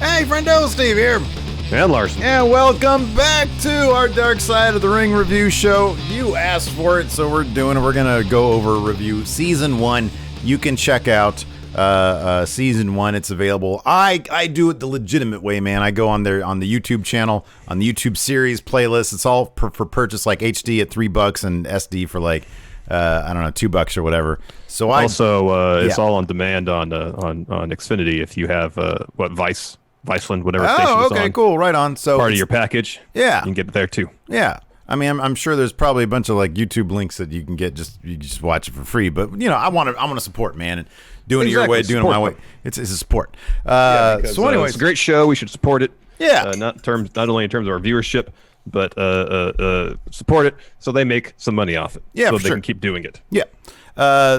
Hey, friendo, Steve here. And Larson. And welcome back to our Dark Side of the Ring review show. You asked for it, so we're doing it. We're going to go over review Season 1. You can check out Season 1. It's available. I do it the legitimate way, man. I go on there on the YouTube channel, on the YouTube series playlist. It's all for purchase, like HD at $3 and SD for like, I don't know, $2 or whatever. So it's all on demand on Xfinity if you have Viceland, whatever station it's on. Oh, okay, cool, right on. So part of your package. Yeah, you can get it there too. Yeah, I mean, I'm sure there's probably a bunch of like YouTube links that you can get. You just watch it for free. But you know, I want to support, man, and doing it your way, doing it my way. It's a support. So anyway, it's a great show. We should support it. Yeah, not only in terms of our viewership, but support it so they make some money off it. Yeah, so for they sure. can keep doing it. Yeah.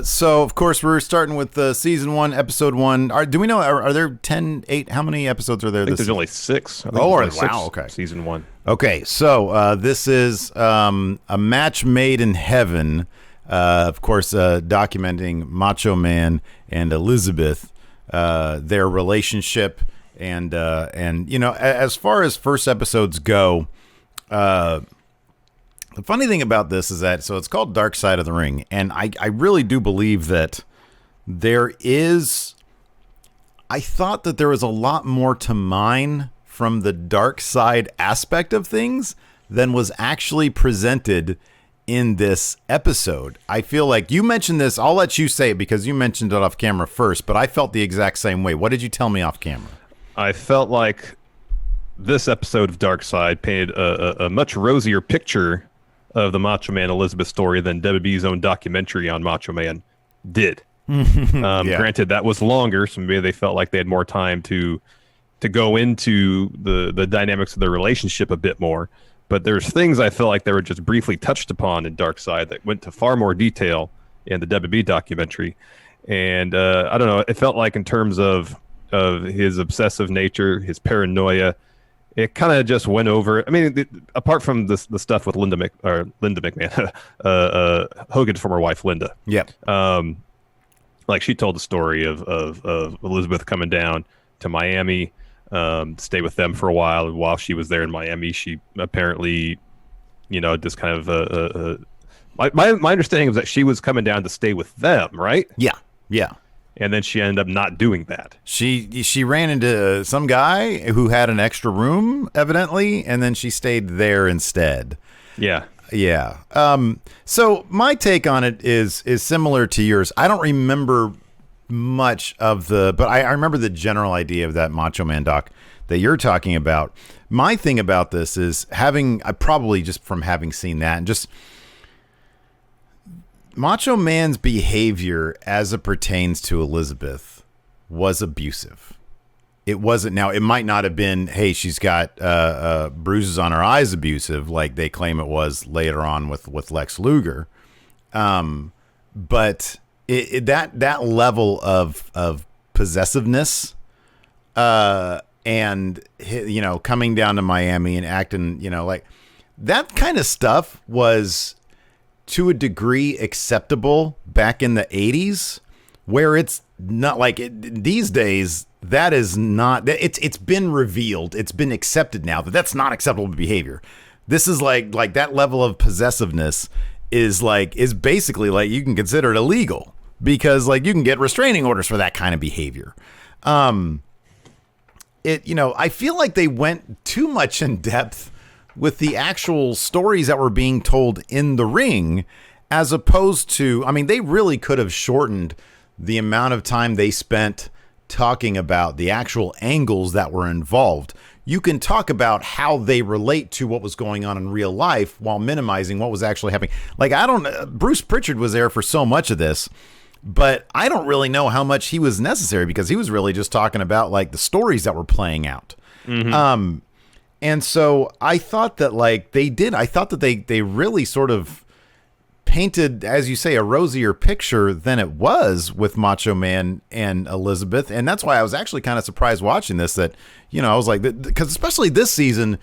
So of course we're starting with Season 1, Episode 1. Do we know? Are there 10, 8? How many episodes are there? I think there's only 6. Wow. Okay. Season 1. Okay, so this is a match made in heaven. Of course, documenting Macho Man and Elizabeth, their relationship, and you know, as far as first episodes go, the funny thing about this is that, so it's called Dark Side of the Ring, and I really do believe that I thought that there was a lot more to mine from the dark side aspect of things than was actually presented in this episode. I feel like you mentioned this, I'll let you say it because you mentioned it off camera first, but I felt the exact same way. What did you tell me off camera? I felt like this episode of Dark Side painted a much rosier picture of the Macho Man Elizabeth story than WWE's own documentary on Macho Man did. Granted, that was longer, so maybe they felt like they had more time to go into the dynamics of their relationship a bit more. But there's things I felt like they were just briefly touched upon in Dark Side that went to far more detail in the WWE documentary. And I don't know, it felt like in terms of his obsessive nature, his paranoia, it kind of just went over. I mean, apart from the stuff with Linda McMahon, Hogan's former wife, Linda. Yeah. Like she told the story of Elizabeth coming down to Miami, stay with them for a while. And while she was there in Miami, she apparently, just kind of. My understanding was that she was coming down to stay with them, right? Yeah. Yeah. And then she ended up not doing that. She ran into some guy who had an extra room, evidently, and then she stayed there instead. Yeah. Yeah. So my take on it is similar to yours. I don't remember much of but I remember the general idea of that Macho Man doc that you're talking about. My thing about this is probably just from having seen that and just Macho Man's behavior as it pertains to Elizabeth was abusive. It wasn't. Now, it might not have been, hey, she's got bruises on her eyes abusive, like they claim it was later on with Lex Luger. But that level of possessiveness and, coming down to Miami and acting, like that kind of stuff was to a degree acceptable back in the 80s, where it's not like these days. That is not, it's been revealed. It's been accepted now that that's not acceptable behavior. This is like that level of possessiveness is basically like you can consider it illegal because like you can get restraining orders for that kind of behavior. I feel like they went too much in depth with the actual stories that were being told in the ring, as opposed to, they really could have shortened the amount of time they spent talking about the actual angles that were involved. You can talk about how they relate to what was going on in real life while minimizing what was actually happening. Like, Bruce Pritchard was there for so much of this, but I don't really know how much he was necessary because he was really just talking about like the stories that were playing out. Mm-hmm. And so I thought that they really sort of painted, as you say, a rosier picture than it was with Macho Man and Elizabeth. And that's why I was actually kind of surprised watching this, that, I was like, because especially this season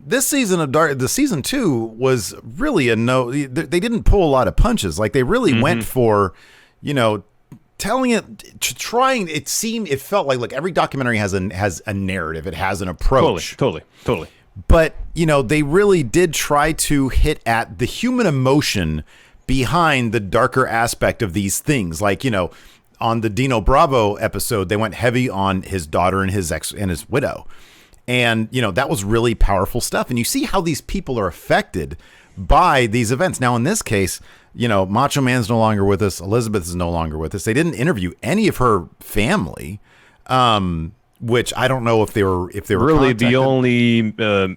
of Dark, the season 2 was really they didn't pull a lot of punches. Like they really went for, telling it, trying. It felt like every documentary has a narrative. It has an approach. Totally. But they really did try to hit at the human emotion behind the darker aspect of these things. Like on the Dino Bravo episode, they went heavy on his daughter and his ex and his widow, and that was really powerful stuff. And you see how these people are affected by these events. Now, in this case, Macho Man's no longer with us. Elizabeth is no longer with us. They didn't interview any of her family, which I don't know if they were really contacted. The only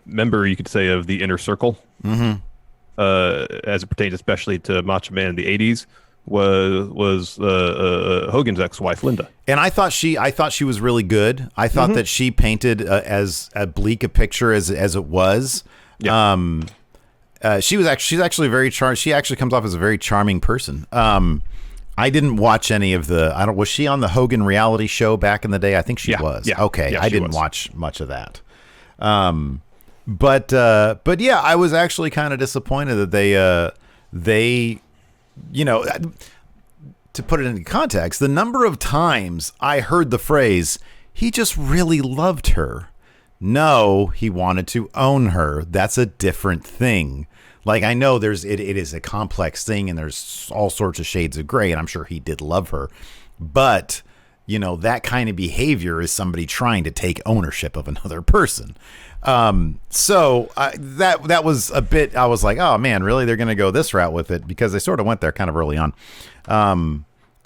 member you could say of the inner circle, as it pertains especially to Macho Man in the 80s, was Hogan's ex-wife Linda. And I thought she was really good. I thought that she painted as bleak a picture as it was. Yeah. She's actually very She actually comes off as a very charming person. I didn't watch any of was she on the Hogan reality show back in the day? I think she was. Yeah. Okay. Yeah, I didn't watch much of that. But yeah, I was actually kind of disappointed that they to put it into context, the number of times I heard the phrase, "He just really loved her." No, he wanted to own her. That's a different thing. Like, I know it is a complex thing and there's all sorts of shades of gray, and I'm sure he did love her. But, that kind of behavior is somebody trying to take ownership of another person. So that was a bit, I was like, oh man, really? They're going to go this route with it, because they sort of went there kind of early on.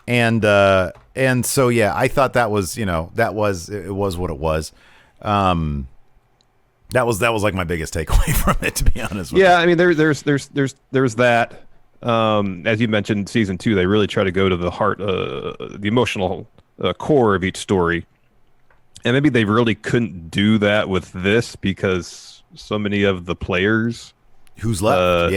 And so, yeah, I thought that was, it was what it was. That was like my biggest takeaway from it, to be honest with you. Yeah, I mean, there's that. As you mentioned, season 2, they really try to go to the heart, the emotional core of each story, and maybe they really couldn't do that with this because so many of the players who's left,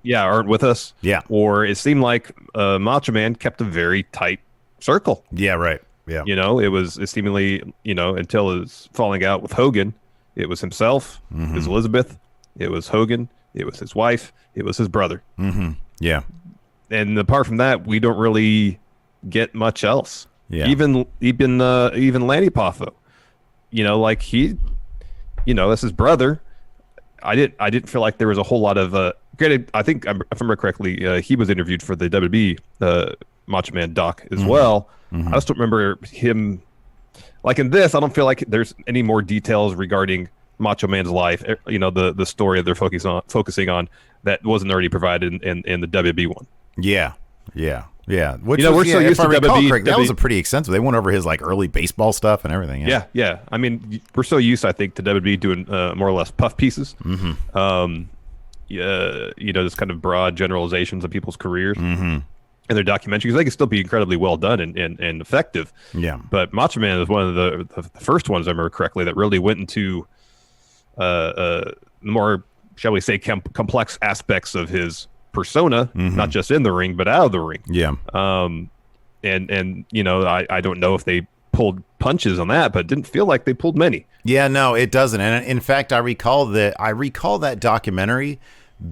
aren't with us. Yeah, or it seemed like Macho Man kept a very tight circle. Yeah, right. Yeah, it seemingly until his falling out with Hogan. It was himself, it was Elizabeth, it was Hogan, it was his wife, it was his brother. Mm-hmm. Yeah. And apart from that, we don't really get much else. Yeah. Even Lanny Poffo, like he, that's his brother. I didn't feel like there was a whole lot of, granted, I think, if I remember correctly, he was interviewed for the WWE Macho Man doc as well. I just don't remember him. Like in this, I don't feel like there's any more details regarding Macho Man's life. The story that they're focusing on that wasn't already provided in the WWE one. Yeah. Which we're so used to WWE. That was a pretty extensive. They went over his early baseball stuff and everything. Yeah. I mean, we're so used, I think, to WWE doing more or less puff pieces. Just kind of broad generalizations of people's careers. And their documentaries, they can still be incredibly well done and effective. Yeah. But Macho Man is one of the first ones, I remember correctly, that really went into more, shall we say, complex aspects of his persona, not just in the ring, but out of the ring. Yeah. I don't know if they pulled punches on that, but it didn't feel like they pulled many. Yeah, no, it doesn't. And in fact, I recall that documentary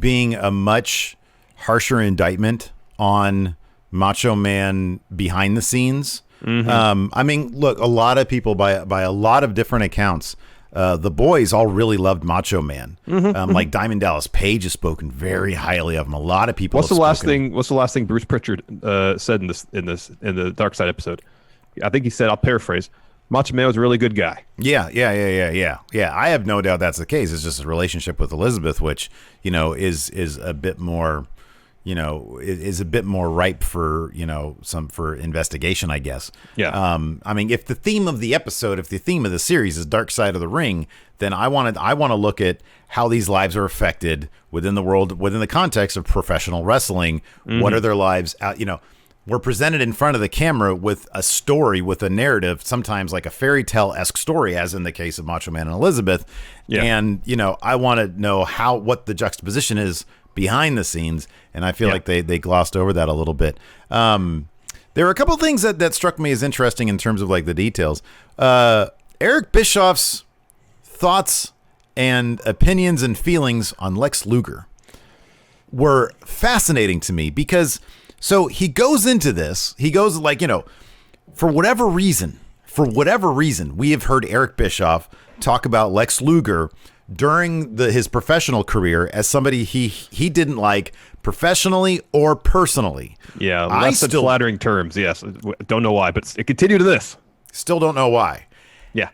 being a much harsher indictment on Macho Man behind the scenes. I mean, look, a lot of people by a lot of different accounts, the boys all really loved Macho Man. Like Diamond Dallas Page has spoken very highly of him. A lot of people. What's the last thing Bruce Pritchard said in the Dark Side episode? I think he said, I'll paraphrase, Macho Man was a really good guy. Yeah. I have no doubt that's the case. It's just his relationship with Elizabeth, which is a bit more. Is a bit more ripe for, for investigation, I guess. Yeah. I mean, if the theme of the episode, if the theme of the series is Dark Side of the Ring, then I want to look at how these lives are affected within the context of professional wrestling. What are their lives out? We're presented in front of the camera with a story, with a narrative, sometimes like a fairy tale-esque story, as in the case of Macho Man and Elizabeth. Yeah. And, I want to know what the juxtaposition is behind the scenes, and I feel like they glossed over that a little bit. There are a couple of things that struck me as interesting in terms of the details. Eric Bischoff's thoughts and opinions and feelings on Lex Luger were fascinating to me, because so he goes into this, for whatever reason, we have heard Eric Bischoff talk about Lex Luger during his professional career as somebody he didn't like professionally or personally. Yeah, less than flattering terms. Yes, don't know why, but it continued to this. Still don't know why. Yeah,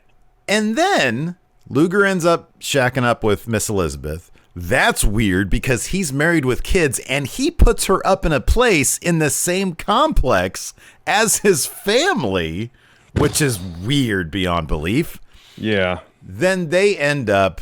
and then Luger ends up shacking up with Miss Elizabeth. That's weird because he's married with kids and he puts her up in a place in the same complex as his family, which is weird beyond belief. Yeah. Then they end up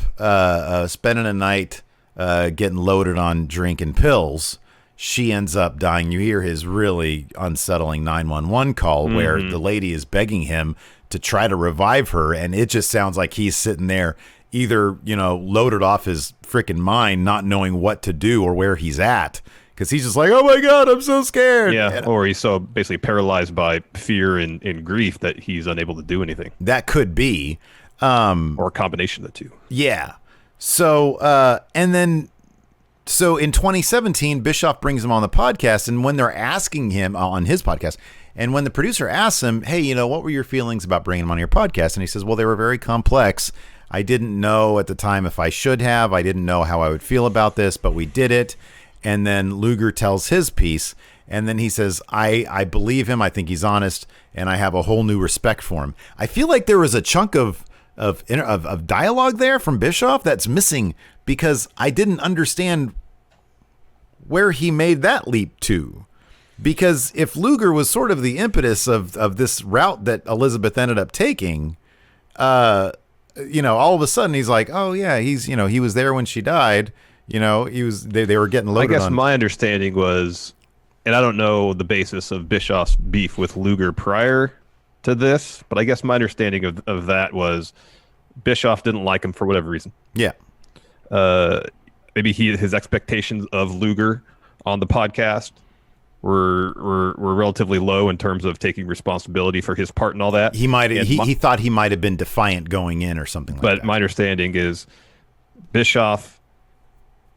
spending a night getting loaded on drink and pills. She ends up dying. You hear his really unsettling 911 call where the lady is begging him to try to revive her, and it just sounds like he's sitting there either, loaded off his freaking mind, not knowing what to do or where he's at, because he's just like, oh my God, I'm so scared. Yeah, or he's so basically paralyzed by fear and grief that he's unable to do anything. That could be. Or a combination of the two. Yeah. So, so in 2017, Bischoff brings him on the podcast, and when they're asking him on his podcast, and when the producer asks him, hey, what were your feelings about bringing him on your podcast? And he says, well, they were very complex. I didn't know at the time if I should have. I didn't know how I would feel about this, but we did it. And then Luger tells his piece, and then he says, I believe him. I think he's honest, and I have a whole new respect for him. I feel like there was a chunk of dialogue there from Bischoff that's missing because I didn't understand where he made that leap to. Because if Luger was sort of the impetus of this route that Elizabeth ended up taking, all of a sudden he's like, oh yeah, he's, he was there when she died. They were getting loaded on. I guess my understanding was, and I don't know the basis of Bischoff's beef with Luger prior to this, but I guess my understanding of that was Bischoff didn't like him for whatever reason. Yeah. Maybe his expectations of Luger on the podcast were relatively low in terms of taking responsibility for his part and all that. He thought he might have been defiant going in or something like that. But my understanding is Bischoff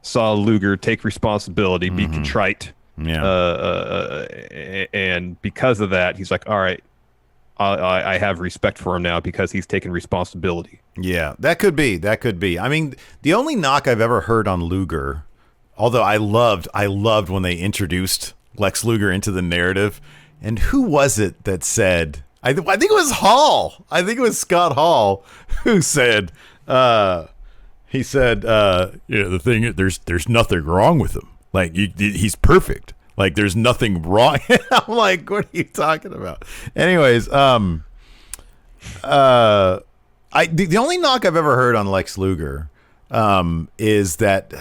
saw Luger take responsibility, be contrite. Yeah. And because of that, he's like, all right, I have respect for him now because he's taken responsibility. Yeah, that could be. I mean, the only knock I've ever heard on Luger, although I loved when they introduced Lex Luger into the narrative, and who was it that said? I think it was Hall. I think it was Scott Hall who said. He said, the thing there's nothing wrong with him. Like he's perfect. Like there's nothing wrong. I'm like, what are you talking about? Anyways, the only knock I've ever heard on Lex Luger is that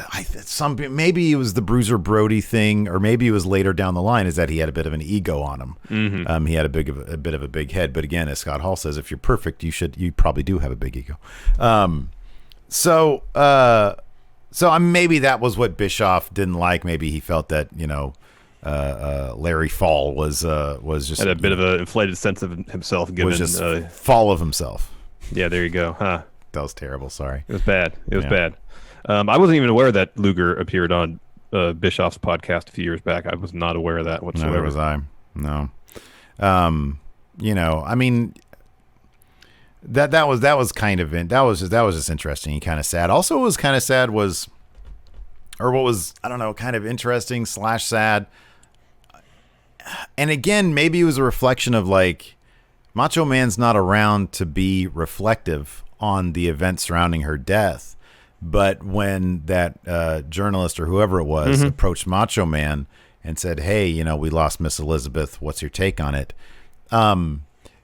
maybe it was the Bruiser Brody thing, or maybe it was later down the line, is that he had a bit of an ego on him. Mm-hmm. He had a bit of a big head. But again, as Scott Hall says, if you're perfect, you probably do have a big ego. So maybe that was what Bischoff didn't like. Maybe he felt that Larry Fall was just had a bit of an inflated sense of himself, given was just fall of himself. Yeah, there you go. Huh? That was terrible. Sorry. It was bad. It was bad. I wasn't even aware that Luger appeared on Bischoff's podcast a few years back. I was not aware of that whatsoever. Neither was I. No. I mean, that was kind of just interesting and kind of sad. Also, what was kind of sad was, or what was, I don't know, kind of interesting / sad. And again, maybe it was a reflection of like Macho Man's not around to be reflective on the events surrounding her death. But when that journalist or whoever it was approached Macho Man and said, hey, we lost Miss Elizabeth. What's your take on it?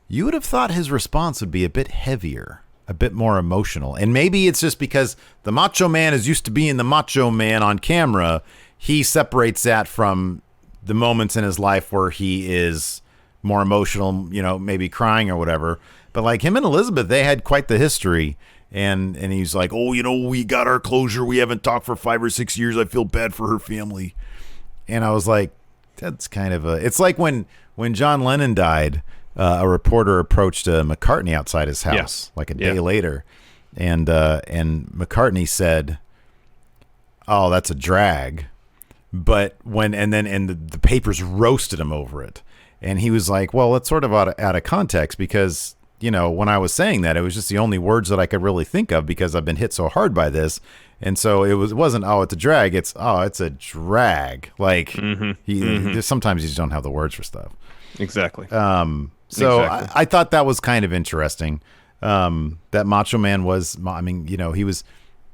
You would have thought his response would be a bit heavier, a bit more emotional. And maybe it's just because the Macho Man is used to being the Macho Man on camera. He separates that from the moments in his life where he is more emotional, maybe crying or whatever. But like him and Elizabeth, they had quite the history. And he's like, oh, we got our closure. We haven't talked for 5 or 6 years. I feel bad for her family. And I was like, that's kind of it's like when John Lennon died, a reporter approached McCartney outside his house like a day later. And McCartney said, oh, that's a drag. But the papers roasted him over it. And he was like, well, it's sort of out of context because, when I was saying that, it was just the only words that I could really think of because I've been hit so hard by this. And so it wasn't, oh, it's a drag. It's a drag. Like sometimes you just don't have the words for stuff. Exactly. So Exactly. I thought that was kind of interesting. That Macho Man was,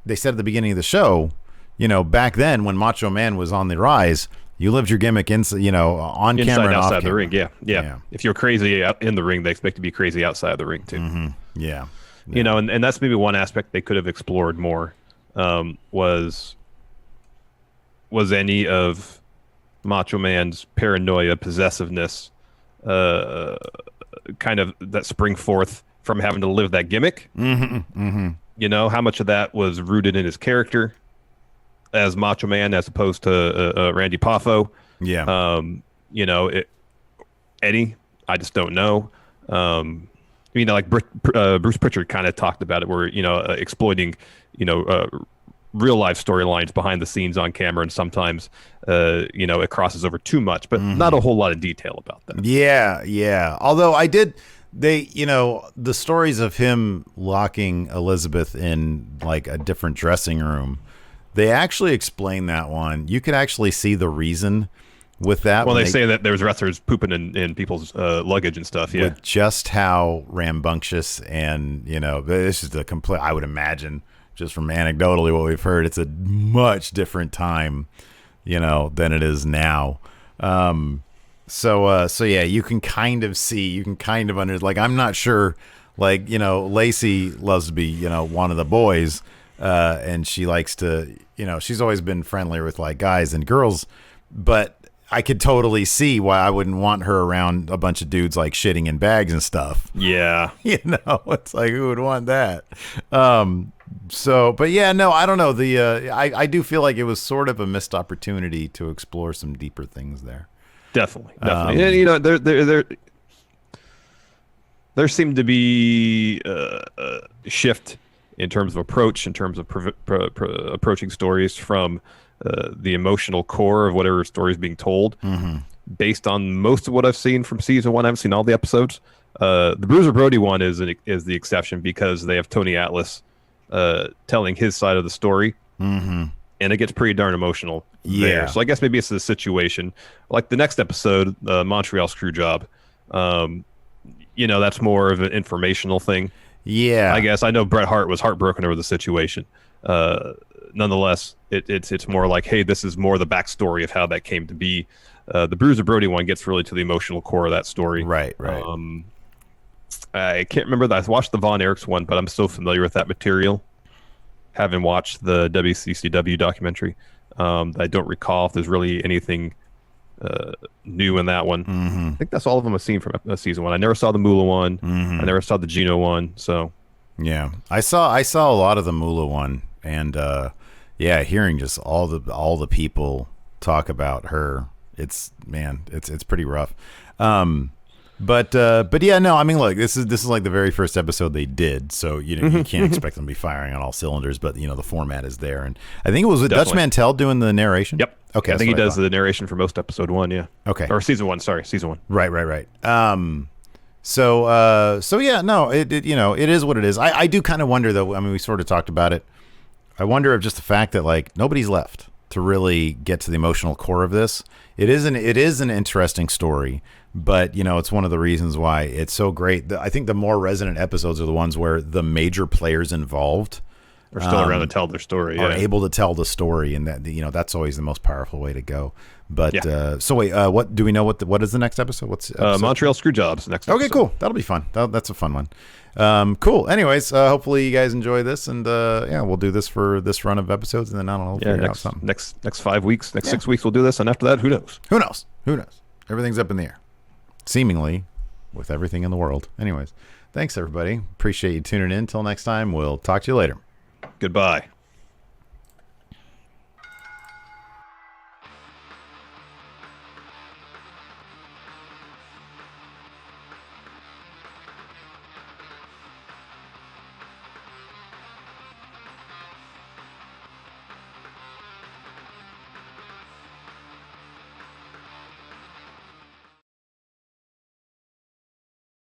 they said at the beginning of the show, back then when Macho Man was on the rise, you lived your gimmick on inside, camera and outside off the camera. ring. Yeah. If you're crazy out in the ring, they expect to be crazy outside the ring too. Yeah. And that's maybe one aspect they could have explored more. Was any of Macho Man's paranoia, possessiveness, kind of that spring forth from having to live that gimmick? How much of that was rooted in his character as Macho Man as opposed to Randy Poffo? Yeah. Eddie, I just don't know. Like Bruce Pritchard kind of talked about it, where exploiting real life storylines behind the scenes on camera, and sometimes it crosses over too much, but not a whole lot of detail about that. Yeah. Although the stories of him locking Elizabeth in like a different dressing room, they actually explain that one. You could actually see the reason with that. Well, they say that there's wrestlers pooping in people's luggage and stuff. Yeah. With just how rambunctious and, this is the complete, I would imagine, just from anecdotally what we've heard, it's a much different time, than it is now. So yeah, you can kind of under, like, I'm not sure, like, Lacey loves to be, one of the boys, and she likes to, she's always been friendlier with like guys and girls, but I could totally see why I wouldn't want her around a bunch of dudes like shitting in bags and stuff. Yeah. It's like, who would want that? But yeah, no, I don't know. I do feel like it was sort of a missed opportunity to explore some deeper things there. Definitely. There seemed to be a shift in terms of approach, in terms of approaching stories from the emotional core of whatever story is being told, based on most of what I've seen from season one. I haven't seen all the episodes. The Bruiser Brody one is the exception because they have Tony Atlas telling his side of the story, and it gets pretty darn emotional there. So I guess maybe it's the situation. Like the next episode, Montreal Screwjob, that's more of an informational thing. Yeah, I guess. I know Bret Hart was heartbroken over the situation. Nonetheless, it's more like, hey, this is more the backstory of how that came to be. The Bruiser Brody one gets really to the emotional core of that story. Right. I can't remember that. I watched the Von Erichs one, but I'm still familiar with that material, having watched the WCCW documentary. I don't recall if there's really anything new in that one. I think that's all of them I've seen from season one. I never saw the Moolah one. I never saw the Gino one. So yeah, I saw a lot of the Moolah one, and hearing just all the people talk about her, it's pretty rough. But yeah, no, I mean, look, this is like the very first episode they did, so you can't expect them to be firing on all cylinders. But the format is there, and I think it was Dutch Mantell doing the narration. Yep. Okay. I think he does the narration for most episode one. Yeah. Okay. Or season one. Sorry, season one. Right. So yeah, no, it is what it is. I do kind of wonder though. I mean, we sort of talked about it. I wonder if just the fact that like nobody's left to really get to the emotional core of this. It is an interesting story, but it's one of the reasons why it's so great. I think the more resonant episodes are the ones where the major players involved are still around to tell their story, are able to tell the story, and that that's always the most powerful way to go. But so wait, what do we know? What is the next episode? What's episode? Montreal Screwjobs next episode. Okay, cool. That'll be fun. That's a fun one. Cool. Anyways, hopefully you guys enjoy this, and we'll do this for this run of episodes, and then I don't know, figure out something. Next 5 weeks, 6 weeks, we'll do this, and after that, who knows? Who knows? Everything's up in the air, seemingly, with everything in the world. Anyways, thanks everybody. Appreciate you tuning in. Till next time, we'll talk to you later. Goodbye.